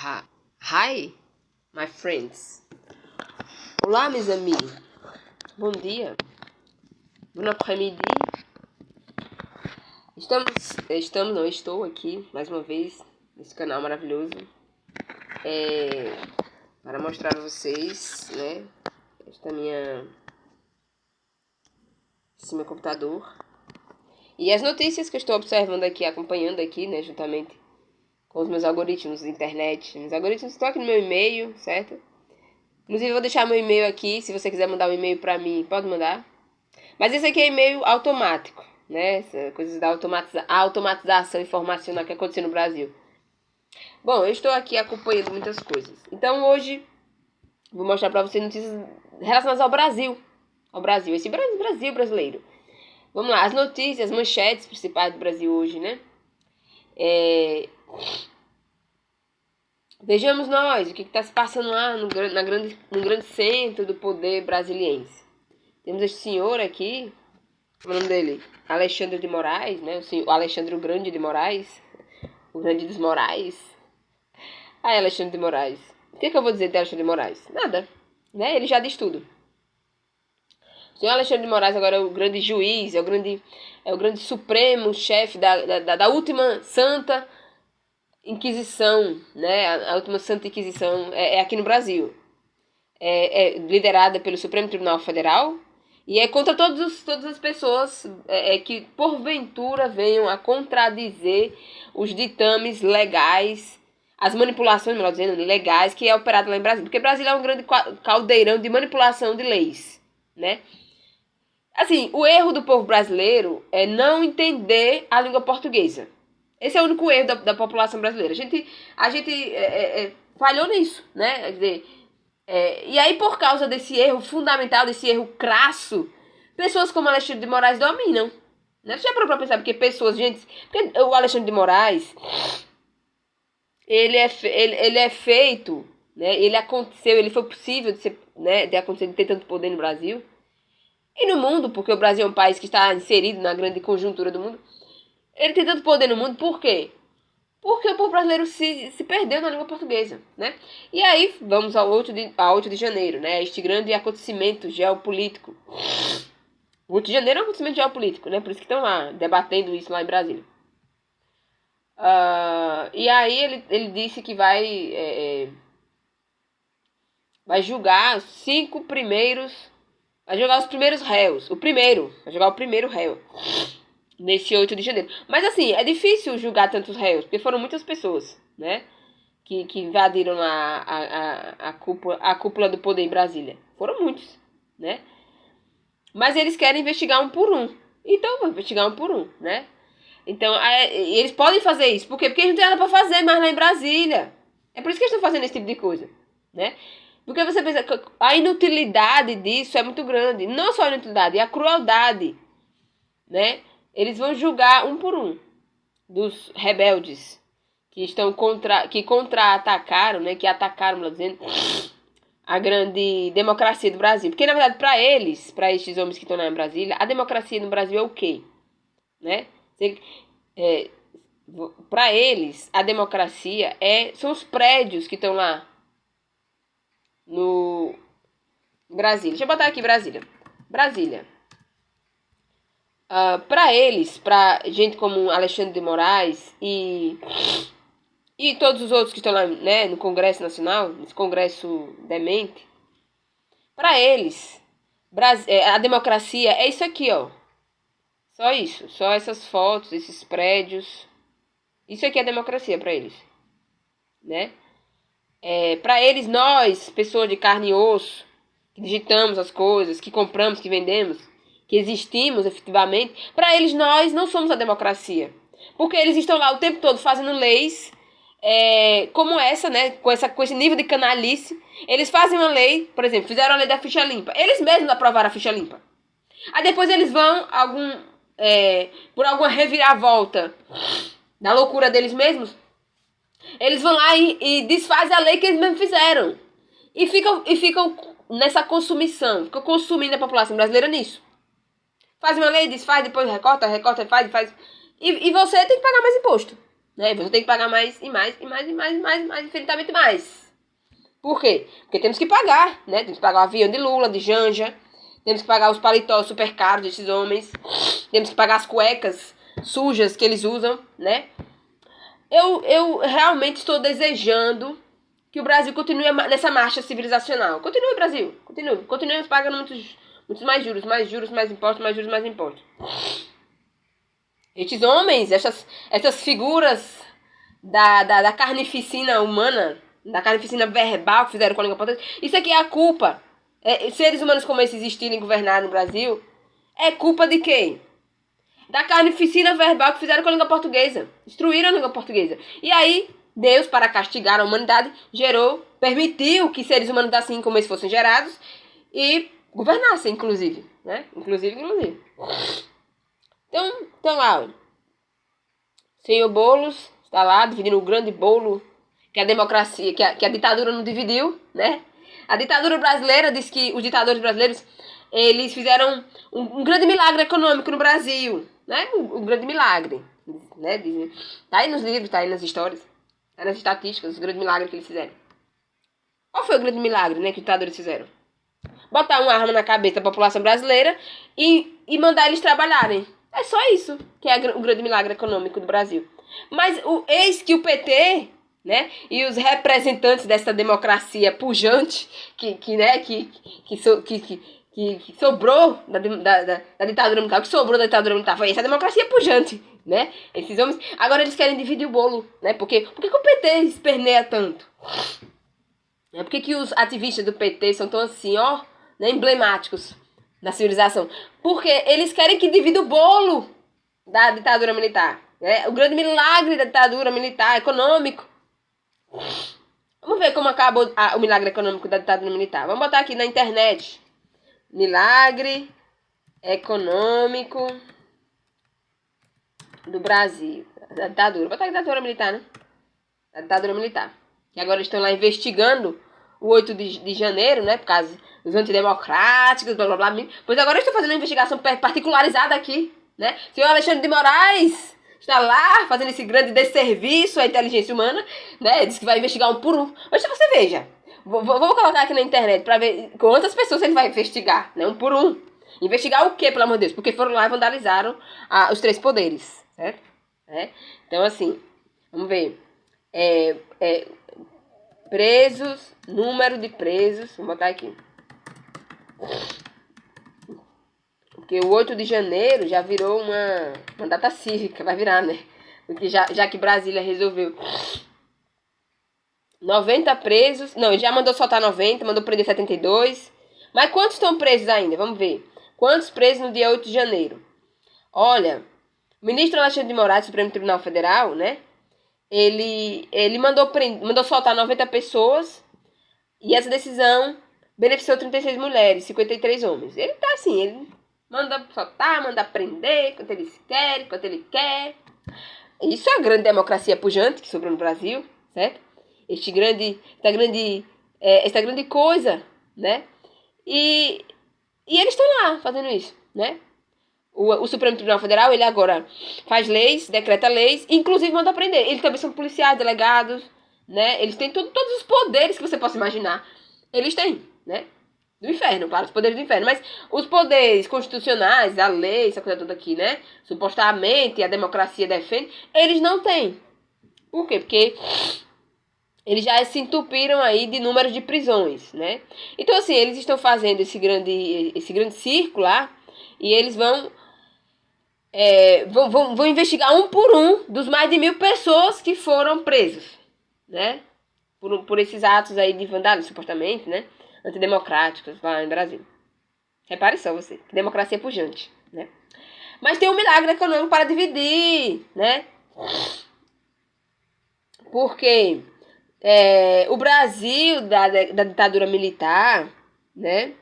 Hi, my friends. Olá, meus amigos. Bom dia. Bon après-midi. Estou aqui mais uma vez nesse canal maravilhoso para mostrar a vocês, né, esse meu computador e as notícias que eu estou observando aqui, acompanhando aqui, né, juntamente com os meus algoritmos da internet. Meus algoritmos estão aqui no meu e-mail, certo? Inclusive, eu vou deixar meu e-mail aqui. Se você quiser mandar um e-mail para mim, pode mandar. Mas esse aqui é e-mail automático, né? Essa coisa da automatização informacional que aconteceu no Brasil. Bom, eu estou aqui acompanhando muitas coisas. Então, hoje, vou mostrar para vocês notícias relacionadas ao Brasil. Ao Brasil, esse Brasil brasileiro. Vamos lá, as notícias, as manchetes principais do Brasil hoje, né? Vejamos nós o que está se passando lá no grande centro do poder brasiliense. Temos este senhor aqui, o nome dele, Alexandre de Moraes, né? O Alexandre o Grande de Moraes, o Grande dos Moraes. Alexandre de Moraes. O que eu vou dizer de Alexandre de Moraes? Nada, né? Ele já diz tudo. O senhor Alexandre de Moraes agora é o grande juiz, é o grande supremo chefe da última santa Inquisição, né? A última Santa Inquisição é aqui no Brasil. É liderada pelo Supremo Tribunal Federal e é contra todas as pessoas que porventura venham a contradizer os ditames legais, as manipulações, melhor dizendo, legais que é operado lá em Brasília. Porque Brasília é um grande caldeirão de manipulação de leis, né? Assim, o erro do povo brasileiro é não entender a língua portuguesa. Esse é o único erro da população brasileira. A gente falhou nisso, né? Quer dizer, e aí, por causa desse erro fundamental, desse erro crasso, pessoas como Alexandre de Moraes dominam. Né? Você já parou pra pensar? Porque porque o Alexandre de Moraes, ele é feito, né? Ele foi possível de acontecer, de ter tanto poder no Brasil. E no mundo, porque o Brasil é um país que está inserido na grande conjuntura do mundo. Ele tem tanto poder no mundo, por quê? Porque o povo brasileiro se perdeu na língua portuguesa, né? E aí, vamos ao 8 de janeiro, né? Este grande acontecimento geopolítico. O 8 de janeiro é um acontecimento geopolítico, né? Por isso que estão lá, debatendo isso lá em Brasília. E aí, ele disse que vai julgar vai julgar os primeiros réus. Vai julgar o primeiro réu. Nesse 8 de janeiro. Mas assim, é difícil julgar tantos réus, porque foram muitas pessoas, né? Que invadiram a cúpula do poder em Brasília. Foram muitos, né? Mas eles querem investigar um por um. Então, vão investigar um por um, né? Então, eles podem fazer isso. Por quê? Porque eles não têm nada pra fazer mais lá em Brasília. É por isso que eles estão fazendo esse tipo de coisa, né? Porque você pensa que a inutilidade disso é muito grande. Não só a inutilidade, a crueldade, né? Eles vão julgar um por um dos rebeldes que contra-atacaram, né? Que atacaram, melhor dizendo, a grande democracia do Brasil. Porque, na verdade, para estes homens que estão lá em Brasília, a democracia no Brasil é o quê? Né? Para eles, a democracia são os prédios que estão lá no Brasília. Deixa eu botar aqui Brasília. Para eles, para gente como Alexandre de Moraes e todos os outros que estão lá, né, no Congresso Nacional, nesse Congresso demente, para eles, a democracia é isso aqui, ó. Só isso, só essas fotos, esses prédios. Isso aqui é democracia para eles, né? Para eles, nós, pessoas de carne e osso, que digitamos as coisas, que compramos, que vendemos, que existimos efetivamente, para eles nós não somos a democracia. Porque eles estão lá o tempo todo fazendo leis como essa, né? Com esse nível de canalice. Eles fazem uma lei, por exemplo, fizeram a lei da ficha limpa. Eles mesmos aprovaram a ficha limpa. Aí depois eles vão, por alguma reviravolta da loucura deles mesmos, eles vão lá e desfazem a lei que eles mesmos fizeram. E ficam nessa consumição. Ficam consumindo a população brasileira nisso. Faz uma lei, desfaz, depois recorta, faz. E você tem que pagar mais imposto. Né? E você tem que pagar mais e mais, e mais, e mais, e mais, e mais, infinitamente mais. Por quê? Porque temos que pagar, né? Temos que pagar o avião de Lula, de Janja. Temos que pagar os paletós super caros desses homens. Temos que pagar as cuecas sujas que eles usam, né? Eu realmente estou desejando que o Brasil continue nessa marcha civilizacional. Continue, Brasil. Continue. Continuemos pagando muitos mais juros, mais impostos, mais juros, mais impostos. Estes homens, essas figuras da carnificina humana, da carnificina verbal que fizeram com a língua portuguesa, isso aqui é a culpa. Seres humanos como esses existirem governar no Brasil, é culpa de quem? Da carnificina verbal que fizeram com a língua portuguesa. Destruíram a língua portuguesa. E aí, Deus, para castigar a humanidade, permitiu que seres humanos assim como esses fossem gerados e governassem, inclusive. Né? Inclusive. Então lá, o senhor Boulos está lá dividindo o grande bolo que a democracia, que a ditadura não dividiu, né? A ditadura brasileira diz que os ditadores brasileiros, eles fizeram um grande milagre econômico no Brasil, né? Um grande milagre, né? Tá aí nos livros, tá aí nas histórias, tá aí nas estatísticas, os grandes milagres que eles fizeram. Qual foi o grande milagre, né, que os ditadores fizeram? Botar uma arma na cabeça da população brasileira e mandar eles trabalharem. É só isso que é o grande milagre econômico do Brasil. Mas eis que o PT, né, e os representantes dessa democracia pujante que sobrou da ditadura militar, o que sobrou da ditadura militar foi essa democracia pujante, né? Esses homens, agora eles querem dividir o bolo, né? Por que o PT esperneia tanto? Por que os ativistas do PT são tão assim, ó, né, emblemáticos da civilização? Porque eles querem que divida o bolo da ditadura militar. Né? O grande milagre da ditadura militar, econômico. Vamos ver como acabou o milagre econômico da ditadura militar. Vamos botar aqui na internet. Milagre econômico do Brasil. Da ditadura. Botar a ditadura militar, né? Da ditadura militar. E agora estão lá investigando o 8 de janeiro, né? Por causa dos antidemocráticos, blá, blá, blá. Pois agora eu estou fazendo uma investigação particularizada aqui, né? O senhor Alexandre de Moraes está lá fazendo esse grande desserviço à inteligência humana, né? Diz que vai investigar um por um. Mas se você veja, vou colocar aqui na internet para ver quantas pessoas ele vai investigar, né? Um por um. Investigar o quê, pelo amor de Deus? Porque foram lá e vandalizaram os 3 poderes, certo? Então, assim, vamos ver. Presos, número de presos, vou botar aqui. Porque o 8 de janeiro já virou uma data cívica, vai virar, né? Porque já que Brasília resolveu 90 presos, não, já mandou soltar 90, mandou prender 72. Mas quantos estão presos ainda? Vamos ver. Quantos presos no dia 8 de janeiro? Olha, o ministro Alexandre de Moraes, do Supremo Tribunal Federal, né? Ele mandou soltar 90 pessoas e essa decisão beneficiou 36 mulheres, 53 homens. Ele tá assim, ele manda soltar, manda prender, quanto eles querem, quanto ele quer. Isso é a grande democracia pujante que sobrou no Brasil, certo? Esta grande coisa, né? E eles estão lá fazendo isso, né? O Supremo Tribunal Federal, ele agora faz leis, decreta leis, inclusive manda prender. Eles também são policiais, delegados, né? Eles têm todos os poderes que você possa imaginar. Eles têm, né? Do inferno, claro, os poderes do inferno. Mas os poderes constitucionais, a lei, essa coisa toda aqui, né? Supostamente a democracia defende, eles não têm. Por quê? Porque eles já se entupiram aí de números de prisões, né? Então, assim, eles estão fazendo esse grande círculo lá e eles vão investigar um por um dos mais de 1.000 pessoas que foram presos, né? Por esses atos aí de vandalismo, supostamente, né? Antidemocráticos lá em Brasília. Repare só você, que democracia pujante, né? Mas tem um milagre econômico para dividir, né? Porque o Brasil da ditadura militar, né?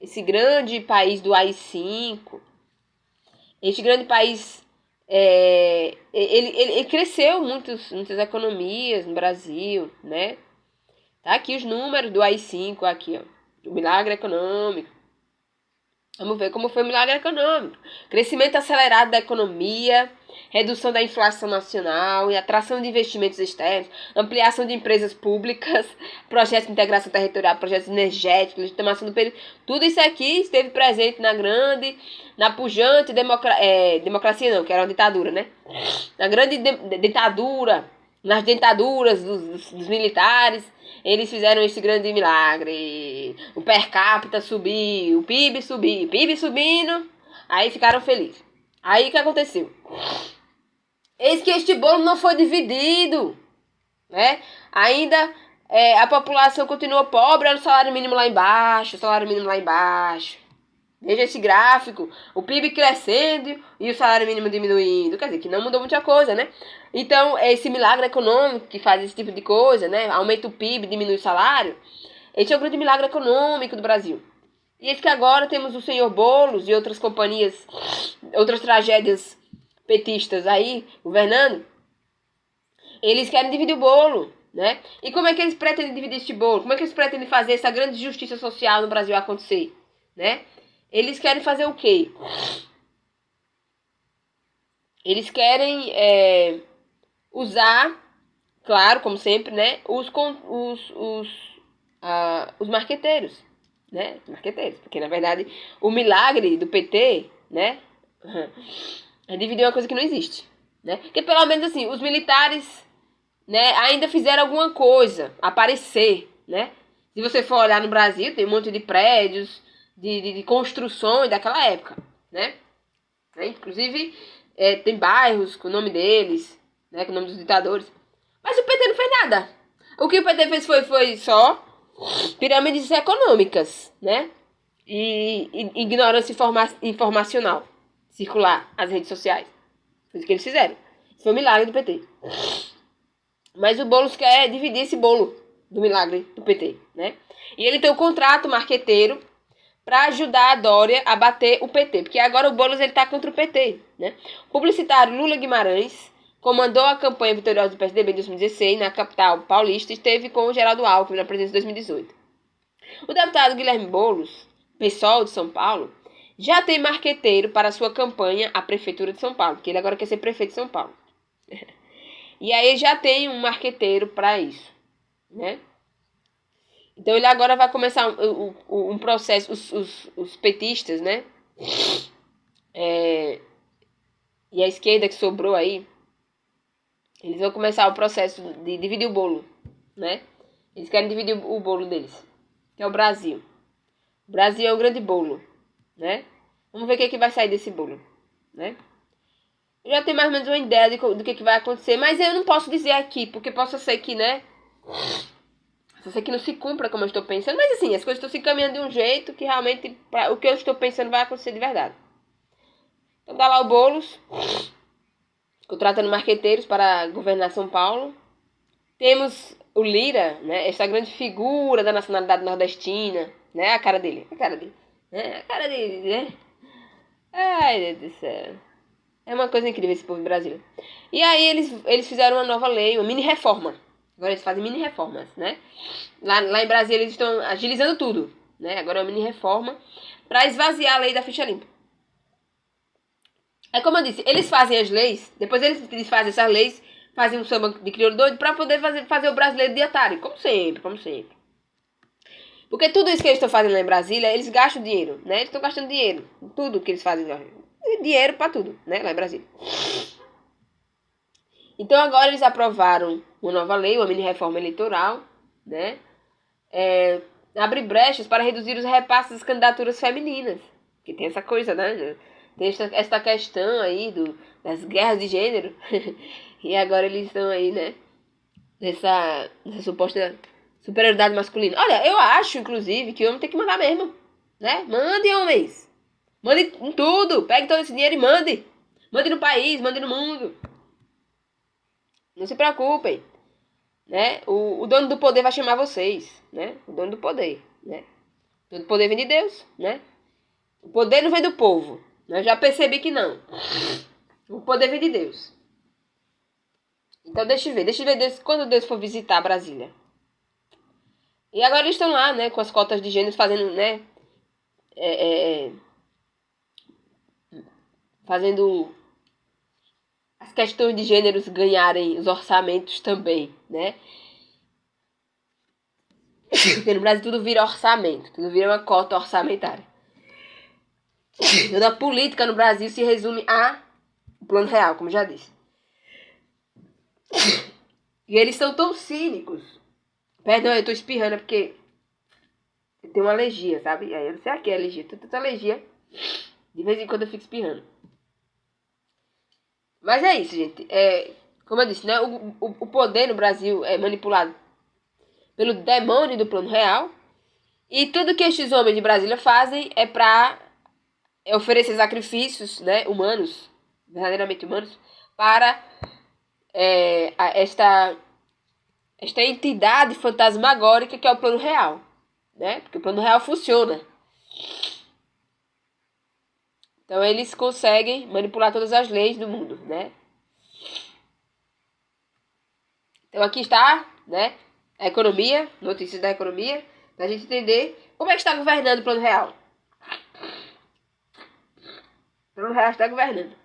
Esse grande país do AI-5, este grande país, ele cresceu muitas economias no Brasil, né? Tá aqui os números do AI-5, aqui, ó, o milagre econômico. Vamos ver como foi o milagre econômico. Crescimento acelerado da economia, redução da inflação nacional e atração de investimentos externos, ampliação de empresas públicas, projetos de integração territorial, projetos energéticos, legitimação do período. Tudo isso aqui esteve presente na pujante democracia não, que era uma ditadura, né? Na grande ditadura, nas dentaduras dos militares, eles fizeram esse grande milagre. O per capita subiu, o PIB subindo, aí ficaram felizes. Aí o que aconteceu? Eis que este bolo não foi dividido, né? Ainda a população continuou pobre, era o salário mínimo lá embaixo, Veja esse gráfico, o PIB crescendo e o salário mínimo diminuindo. Quer dizer, que não mudou muita coisa, né? Então, esse milagre econômico que faz esse tipo de coisa, né? Aumenta o PIB, diminui o salário. Esse é o grande milagre econômico do Brasil. E esse que agora temos o senhor Boulos e outras companhias, outras tragédias petistas aí, governando. Eles querem dividir o bolo, né? E como é que eles pretendem dividir esse bolo? Como é que eles pretendem fazer essa grande justiça social no Brasil acontecer, né? Eles querem fazer o quê? Eles querem usar, claro, como sempre, né? Os marqueteiros, né? Marqueteiros, porque na verdade o milagre do PT, né? É dividir uma coisa que não existe, né? Porque pelo menos assim, os militares, né? Ainda fizeram alguma coisa aparecer, né? Se você for olhar no Brasil, tem um monte de prédios, de construções daquela época, né? Inclusive, tem bairros com o nome deles, né? Com o nome dos ditadores. Mas o PT não fez nada. O que o PT fez foi só pirâmides econômicas, né? E ignorância informacional circular as redes sociais. Foi isso que eles fizeram. Isso foi um milagre do PT. Mas o Boulos quer dividir esse bolo do milagre do PT, né? E ele tem um contrato marqueteiro para ajudar a Dória a bater o PT, porque agora o Boulos ele tá contra o PT, né? O publicitário Lula Guimarães comandou a campanha vitoriosa do PSDB em 2016 na capital paulista e esteve com o Geraldo Alckmin na presidência em 2018. O deputado Guilherme Boulos, PSOL de São Paulo, já tem marqueteiro para sua campanha à prefeitura de São Paulo, porque ele agora quer ser prefeito de São Paulo. E aí já tem um marqueteiro para isso, né? Então ele agora vai começar um processo, os petistas, né? E a esquerda que sobrou aí, eles vão começar o processo de dividir o bolo, né? Eles querem dividir o bolo deles, que é o Brasil. O Brasil é um grande bolo, né? Vamos ver o que vai sair desse bolo, né? Eu já tenho mais ou menos uma ideia do que vai acontecer, mas eu não posso dizer aqui, porque possa ser que, né? Possa ser que não se cumpra como eu estou pensando, mas assim, as coisas estão se caminhando de um jeito que realmente o que eu estou pensando vai acontecer de verdade. Então dá lá o Boulos, contratando marqueteiros para governar São Paulo. Temos o Lira, né? Essa grande figura da nacionalidade nordestina, né? A cara dele, né? Ai, Deus do céu. É uma coisa incrível esse povo brasileiro. E aí eles fizeram uma nova lei, uma mini reforma. Agora eles fazem mini reformas, né? Lá em Brasília eles estão agilizando tudo, né? Agora é uma mini reforma para esvaziar a lei da ficha limpa. É como eu disse, eles fazem as leis, depois eles fazem essas leis, fazem um samba de crioulo doido para poder fazer o brasileiro de otário, como sempre. Porque tudo isso que eles estão fazendo lá em Brasília, eles gastam dinheiro, né? Eles estão gastando dinheiro, tudo que eles fazem, dinheiro para tudo, né? Lá em Brasília. Então agora eles aprovaram uma nova lei, uma mini reforma eleitoral, né? Abre brechas para reduzir os repasses das candidaturas femininas. Que tem essa coisa, né? Tem essa questão aí das guerras de gênero. E agora eles estão aí, né? Nessa suposta superioridade masculina. Olha, eu acho, inclusive, que o homem tem que mandar mesmo. Né? Mande, homens. Mande em tudo. Pegue todo esse dinheiro e mande. Mande no país, mande no mundo. Não se preocupem. Né? O dono do poder vai chamar vocês. Né? O dono do poder. Né? O dono do poder vem de Deus. Né? O poder não vem do povo. Eu já percebi que não. O poder vem de Deus. Então deixa eu ver Deus, quando Deus for visitar Brasília. E agora eles estão lá, né, com as cotas de gênero fazendo, né, fazendo as questões de gêneros ganharem os orçamentos também, né? Porque no Brasil tudo vira orçamento, tudo vira uma cota orçamentária. Toda a política no Brasil se resume a Plano Real, como já disse. E eles são tão cínicos. Perdão, eu tô espirrando porque eu tenho uma alergia, sabe? Aí eu não sei a que é alergia. Tem tanta alergia. De vez em quando eu fico espirrando. Mas é isso, gente. Como eu disse, né? O poder no Brasil é manipulado pelo demônio do Plano Real. E tudo que estes homens de Brasília fazem é pra oferecer sacrifícios, né, humanos, verdadeiramente humanos, para esta entidade fantasmagórica que é o Plano Real, né? Porque o Plano Real funciona. Então eles conseguem manipular todas as leis do mundo, né? Então aqui está, né, a economia, notícias da economia, para a gente entender como é que está governando o Plano Real. O Plano Real está governando.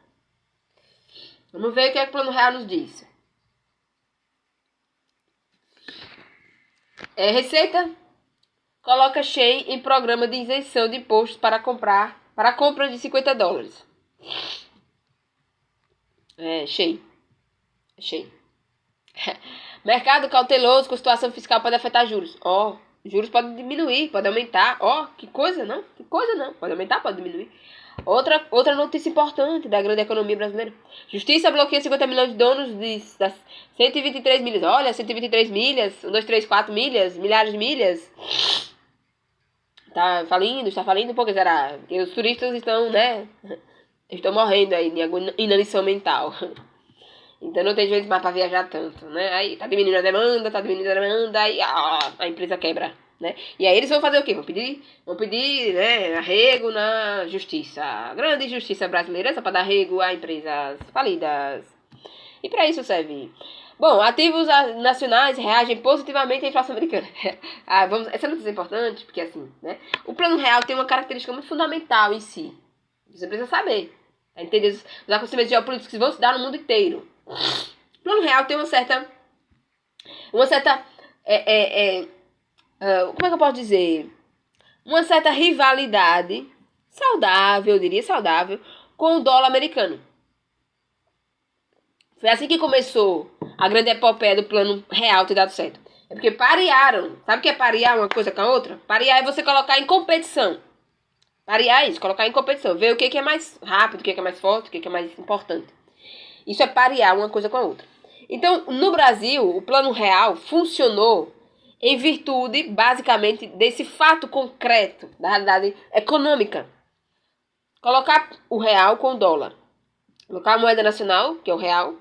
Vamos ver o que é que o Plano Real nos diz. Receita coloca Shein em programa de isenção de impostos para a compra de $50. Shein. Mercado cauteloso com situação fiscal pode afetar juros. Juros podem diminuir, pode aumentar. Que coisa, não? Que coisa, não. Pode aumentar, pode diminuir. Outra notícia importante da grande economia brasileira. Justiça bloqueia 50 milhões de donos das 123 milhas. Olha, 123 milhas, 1, 2, 3, 4 milhas, milhares de milhas. Está falindo, porque será? Porque os turistas estão, né? Estão morrendo aí de inanição mental. Então não tem gente mais para viajar tanto, né? Aí tá diminuindo a demanda, aí a empresa quebra, né? E aí eles vão fazer o quê? Vão pedir, né, arrego na justiça. A grande justiça brasileira, só para dar arrego a empresas falidas. E para isso serve. Bom, ativos nacionais reagem positivamente à inflação americana. Essa notícia é importante, porque assim, né? O Plano Real tem uma característica muito fundamental em si. Você precisa saber. Tá? Entender os acontecimentos geopolíticos que vão se dar no mundo inteiro. O Plano Real tem uma certa como é que eu posso dizer? Uma certa rivalidade saudável, eu diria saudável, com o dólar americano. Foi assim que começou a grande epopeia do Plano Real ter dado certo. É porque parearam. Sabe o que é parear uma coisa com a outra? Parear é você colocar em competição. Parear é isso, colocar em competição. Ver o que é mais rápido, o que é mais forte, o que é mais importante. Isso é parear uma coisa com a outra. Então, no Brasil, o Plano Real funcionou em virtude, basicamente, desse fato concreto da realidade econômica. Colocar o real com o dólar. Colocar a moeda nacional, que é o real,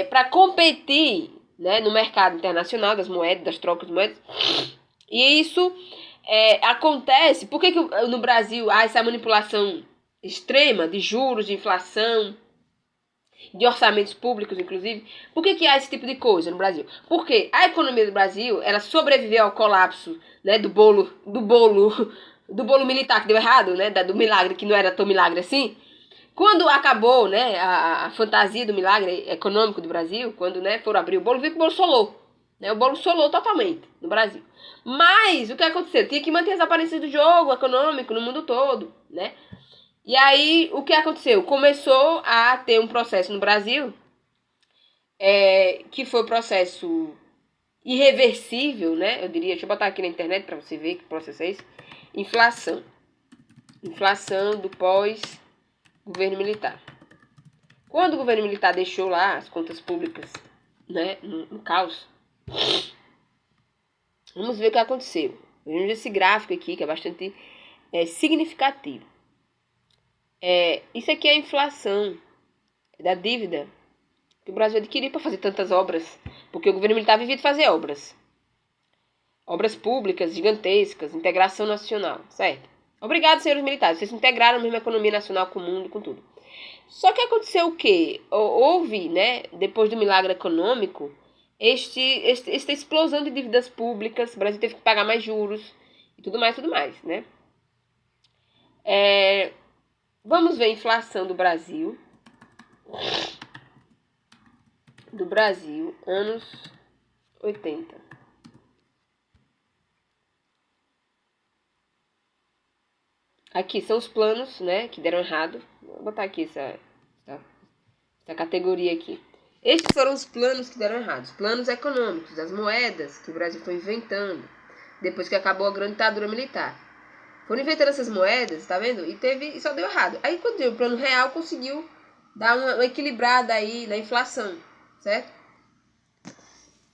para competir, né, no mercado internacional das moedas, das trocas de moedas. E isso acontece. Por que no Brasil há essa manipulação extrema de juros, de inflação, de orçamentos públicos, inclusive? Por que há esse tipo de coisa no Brasil? Porque a economia do Brasil, ela sobreviveu ao colapso, né, do bolo militar que deu errado, né, do milagre que não era tão milagre assim. Quando acabou, né, a fantasia do milagre econômico do Brasil, quando, né, foram abrir o bolo, viu que o bolo solou. Né, o bolo solou totalmente no Brasil. Mas o que aconteceu? Tinha que manter as aparências do jogo econômico no mundo todo, né? E aí, o que aconteceu? Começou a ter um processo no Brasil, que foi um processo irreversível, né? Eu diria, deixa eu botar aqui na internet para você ver que processo é esse. Inflação. Inflação do pós-governo militar. Quando o governo militar deixou lá as contas públicas, né, no caos, vamos ver o que aconteceu. Vemos esse gráfico aqui, que é bastante significativo. Isso aqui é a inflação da dívida que o Brasil adquiriu para fazer tantas obras, porque o governo militar vivia de fazer obras públicas gigantescas, integração nacional, certo? Obrigado, senhores militares, vocês integraram mesmo a economia nacional com o mundo, com tudo. Só que aconteceu o quê? Houve, né, depois do milagre econômico, esta explosão de dívidas públicas, o Brasil teve que pagar mais juros e tudo mais, né? Vamos ver a inflação do Brasil. do Brasil, anos 80. Aqui são os planos, né, que deram errado. Vou botar aqui essa categoria aqui. Estes foram os planos que deram errado. Os planos econômicos, das moedas que o Brasil foi inventando depois que acabou a grande ditadura militar. Foram inventando essas moedas, tá vendo? E só deu errado. Aí quando deu o plano real, conseguiu dar uma equilibrada aí na inflação, certo?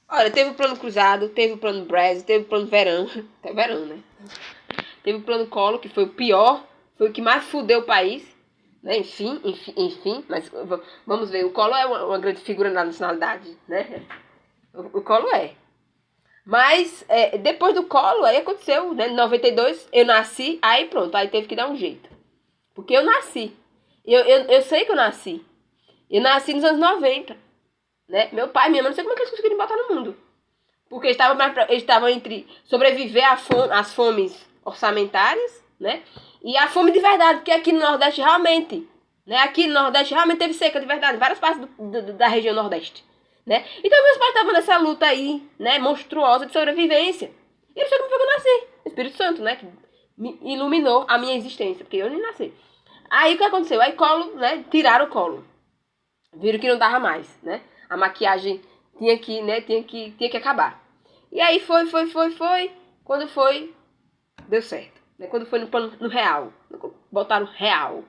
Olha, teve o plano cruzado, teve o plano Brasil, teve o plano verão. Até verão, né? Teve o plano Collor, que foi o pior, foi o que mais fudeu o país. Né? Enfim, mas vamos ver, o Collor é uma grande figura na nacionalidade, né? O Collor é. Mas depois do Collor, aí aconteceu, né? Em 92, eu nasci, aí pronto, aí teve que dar um jeito. Porque eu nasci. Eu sei que eu nasci. Eu nasci nos anos 90. Né? Meu pai e minha mãe, não sei como é que eles conseguiram me botar no mundo. Porque eles estavam entre sobreviver às fomes orçamentárias, né? E a fome de verdade, porque aqui no Nordeste realmente, né? Aqui no Nordeste realmente teve seca de verdade, em várias partes da região Nordeste, né? Então meus pais estavam nessa luta aí, né? Monstruosa de sobrevivência. E não sei como foi que eu nasci. O Espírito Santo, né? Que me iluminou a minha existência, porque eu nem nasci. Aí o que aconteceu? Aí colo, né? Tiraram o colo. Viram que não dava mais, né? A maquiagem tinha que acabar. E aí foi. Quando foi, deu certo. Né? Quando foi no real. Botaram real.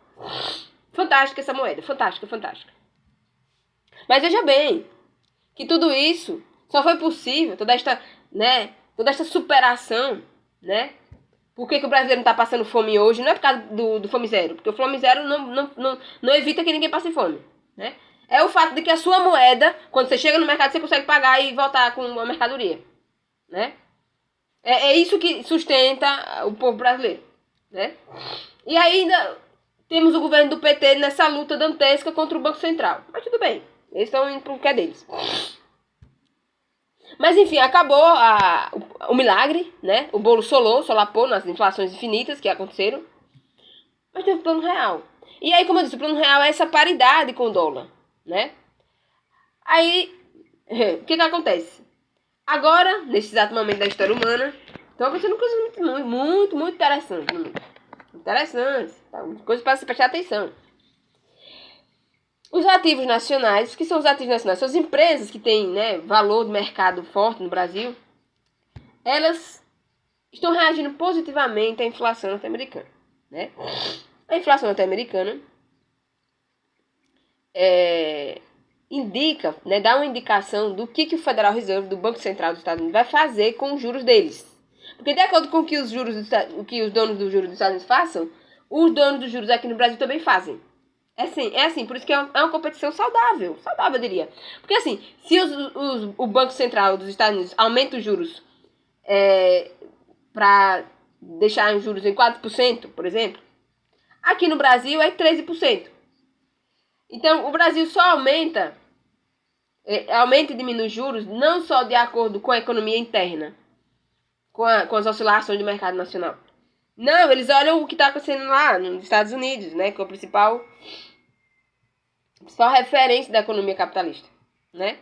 Fantástica essa moeda. Fantástica. Mas veja bem, que tudo isso só foi possível, toda esta superação, né? Por que o brasileiro não está passando fome hoje? Não é por causa do Fome Zero. Porque o Fome Zero não evita que ninguém passe fome, né? É o fato de que a sua moeda, quando você chega no mercado, você consegue pagar e voltar com a mercadoria, né? É isso que sustenta o povo brasileiro, né? E ainda temos o governo do PT nessa luta dantesca contra o Banco Central. Mas tudo bem, eles estão indo pro que é deles. Mas enfim, acabou o milagre, né? O bolo solapou nas inflações infinitas que aconteceram. Mas teve o plano real. E aí, como eu disse, o plano real é essa paridade com o dólar, né? Aí, o que acontece? Agora, nesse exato momento da história humana, estão acontecendo coisas muito interessantes. Interessantes. Coisas para se prestar atenção. Os ativos nacionais, o que são os ativos nacionais? São as empresas que têm, né, valor de mercado forte no Brasil. Elas estão reagindo positivamente à inflação norte-americana, né? A inflação norte-americana indica, né, dá uma indicação do que o Federal Reserve, do Banco Central dos Estados Unidos, vai fazer com os juros deles. Porque de acordo com o que os donos dos juros dos Estados Unidos façam, os donos dos juros aqui no Brasil também fazem. É assim, por isso que é uma competição saudável, eu diria. Porque assim, se o Banco Central dos Estados Unidos aumenta os juros para deixar os juros em 4%, por exemplo, aqui no Brasil é 13%. Então, o Brasil só aumenta e diminui os juros não só de acordo com a economia interna, com as oscilações do mercado nacional. Não, eles olham o que está acontecendo lá nos Estados Unidos, né, que é a principal referência da economia capitalista, né?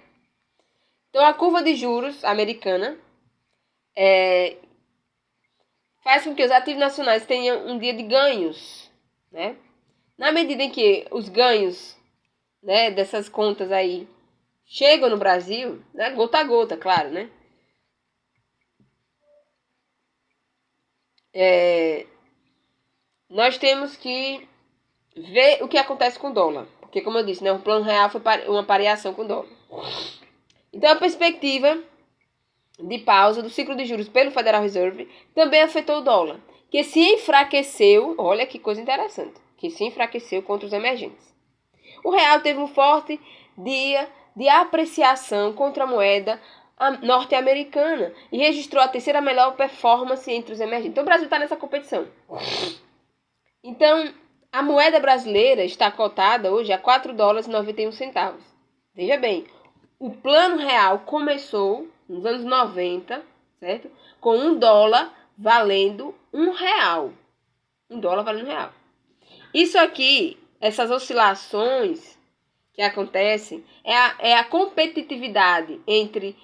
Então, a curva de juros americana faz com que os ativos nacionais tenham um dia de ganhos, né? Na medida em que os ganhos, né, dessas contas aí chegam no Brasil, né, gota a gota, claro, né? Nós temos que ver o que acontece com o dólar. Porque, como eu disse, né, o plano real foi uma pareação com o dólar. Então, a perspectiva de pausa do ciclo de juros pelo Federal Reserve também afetou o dólar, que se enfraqueceu, olha que coisa interessante, que se enfraqueceu contra os emergentes. O real teve um forte dia de apreciação contra a moeda norte-americana e registrou a terceira melhor performance entre os emergentes. Então, o Brasil está nessa competição. Então, a moeda brasileira está cotada hoje a $4,91. Veja bem, o plano real começou nos anos 90, certo? Com $1 valendo R$1. $1 valendo R$1. Isso aqui, essas oscilações, que acontece é a competitividade entre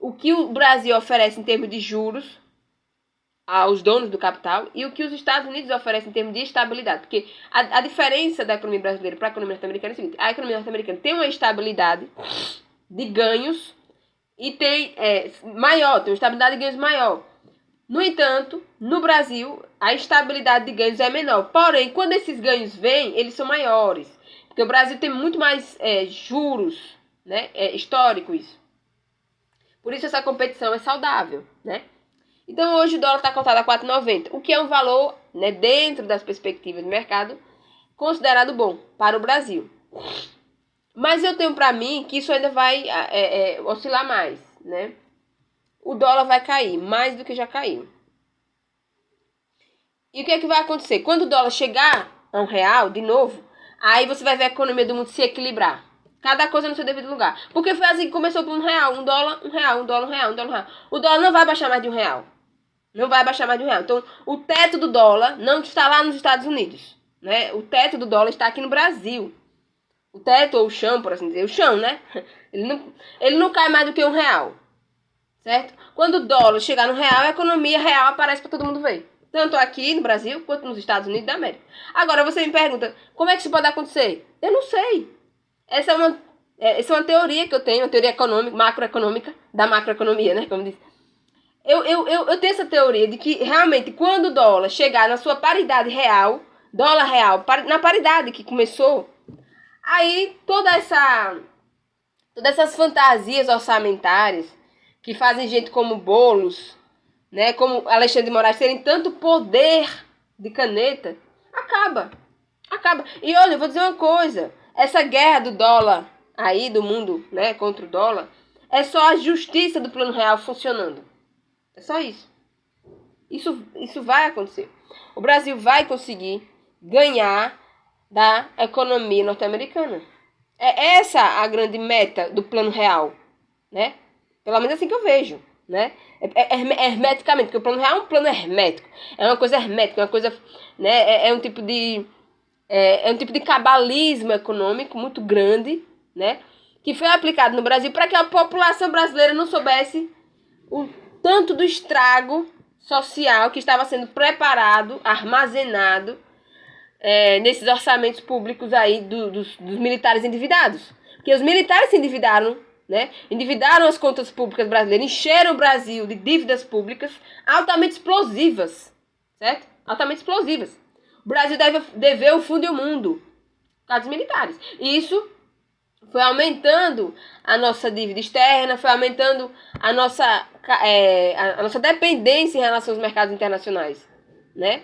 o que o Brasil oferece em termos de juros aos donos do capital e o que os Estados Unidos oferecem em termos de estabilidade. Porque a diferença da economia brasileira para a economia norte-americana é o seguinte: a economia norte-americana tem uma estabilidade de ganhos e tem maior, tem uma estabilidade de ganhos maior. No entanto, no Brasil, a estabilidade de ganhos é menor. Porém, quando esses ganhos vêm, eles são maiores. Porque o Brasil tem muito mais juros, né? É histórico isso. Por isso essa competição é saudável, né? Então hoje o dólar está cotado a 4,90, o que é um valor, né, dentro das perspectivas do mercado, considerado bom para o Brasil. Mas eu tenho para mim que isso ainda vai oscilar mais, né? O dólar vai cair mais do que já caiu. E o que é que vai acontecer? Quando o dólar chegar a R$1 de novo, aí você vai ver a economia do mundo se equilibrar. Cada coisa no seu devido lugar. Porque foi assim que começou por R$1, um dólar, um dólar, um dólar. O dólar não vai baixar mais de R$1. Não vai baixar mais de R$1. Então, o teto do dólar não está lá nos Estados Unidos, né? O teto do dólar está aqui no Brasil. O teto ou o chão, por assim dizer. O chão, né? Ele não cai mais do que R$1. Certo? Quando o dólar chegar no real, a economia real aparece para todo mundo ver. Tanto aqui no Brasil, quanto nos Estados Unidos da América. Agora, você me pergunta, como é que isso pode acontecer? Eu não sei. Essa é uma teoria que eu tenho, uma teoria econômica, macroeconômica, da macroeconomia, né? Como diz. Eu tenho essa teoria de que, realmente, quando o dólar chegar na sua paridade real, dólar real, na paridade que começou, aí todas essas fantasias orçamentárias que fazem gente como Boulos, né, como Alexandre de Moraes terem tanto poder de caneta, acaba. E olha, eu vou dizer uma coisa, essa guerra do dólar aí, do mundo, né, contra o dólar, é só a justiça do plano real funcionando. É só isso. Isso vai acontecer. O Brasil vai conseguir ganhar da economia norte-americana. É essa a grande meta do plano real, né? Pelo menos assim que eu vejo, né? Hermeticamente, porque o plano real é um plano hermético. É uma coisa hermética, é uma coisa, né? É um tipo de cabalismo econômico muito grande, né? Que foi aplicado no Brasil para que a população brasileira não soubesse o tanto do estrago social que estava sendo preparado, armazenado nesses orçamentos públicos aí dos militares endividados. Porque os militares se endividaram, né? Endividaram as contas públicas brasileiras, encheram o Brasil de dívidas públicas altamente explosivas, certo? Altamente explosivas. O Brasil deve dever o fundo e o mundo por causa dos militares. E isso foi aumentando a nossa dívida externa, foi aumentando a nossa dependência em relação aos mercados internacionais, né?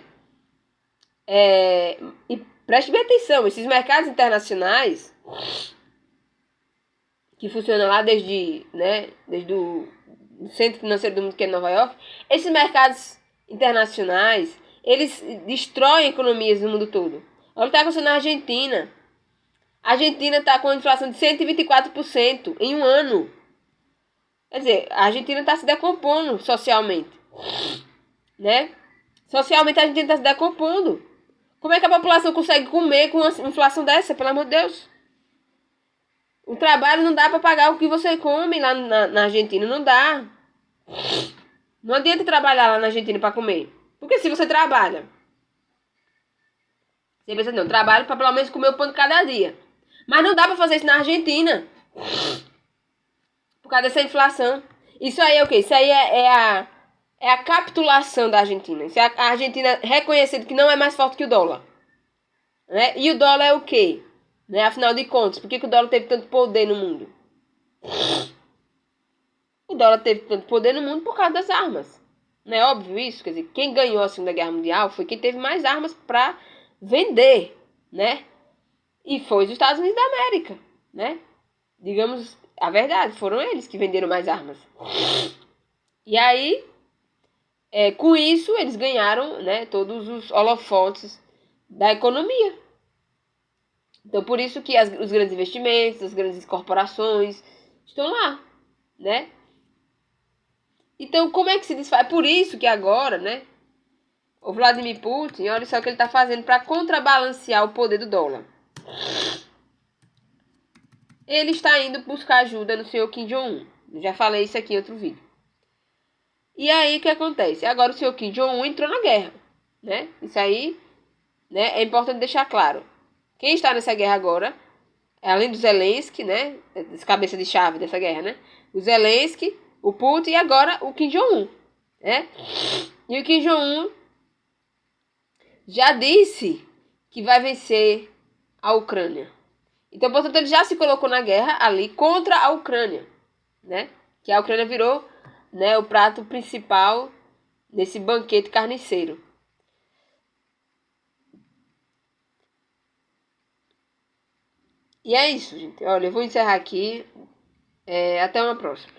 E preste bem atenção, esses mercados internacionais que funcionam lá desde o centro financeiro do mundo, que é Nova York, esses mercados internacionais, eles destroem economias no mundo todo. Olha o que está acontecendo na Argentina. A Argentina está com uma inflação de 124% em um ano. Quer dizer, a Argentina está se decompondo socialmente, né? Socialmente a Argentina está se decompondo. Como é que a população consegue comer com uma inflação dessa, pelo amor de Deus? O trabalho não dá para pagar o que você come lá na Argentina, não dá. Não adianta trabalhar lá na Argentina para comer. Porque se você trabalha, você pensa, não, trabalho para pelo menos comer o pão de cada dia. Mas não dá para fazer isso na Argentina. Por causa dessa inflação. Isso aí é o quê? Isso aí é a capitulação da Argentina. Isso é a Argentina reconhecendo que não é mais forte que o dólar. Né? E o dólar é o quê? Né? Afinal de contas, por que o dólar teve tanto poder no mundo? O dólar teve tanto poder no mundo por causa das armas. Não é óbvio isso? Quer dizer, quem ganhou a Segunda Guerra Mundial foi quem teve mais armas para vender, né? E foi os Estados Unidos da América, né? Digamos a verdade, foram eles que venderam mais armas. E aí, com isso, eles ganharam, né, todos os holofotes da economia. Então, por isso que os grandes investimentos, as grandes corporações estão lá, né? Então, como é que se desfaz? É por isso que agora, né, o Vladimir Putin, olha só o que ele está fazendo para contrabalancear o poder do dólar. ele está indo buscar ajuda no senhor Kim Jong-un. Já falei isso aqui em outro vídeo. E aí, o que acontece? Agora o senhor Kim Jong-un entrou na guerra, né? Isso aí, né, é importante deixar claro. Quem está nessa guerra agora, além do Zelensky, né, esse cabeça de chave dessa guerra, né? O Zelensky, o Putin e agora o Kim Jong-un, né? E o Kim Jong-un já disse que vai vencer a Ucrânia. Então, portanto, ele já se colocou na guerra ali contra a Ucrânia, né? Que a Ucrânia virou, né, o prato principal nesse banquete carniceiro. E é isso, gente. Olha, eu vou encerrar aqui. Até uma próxima.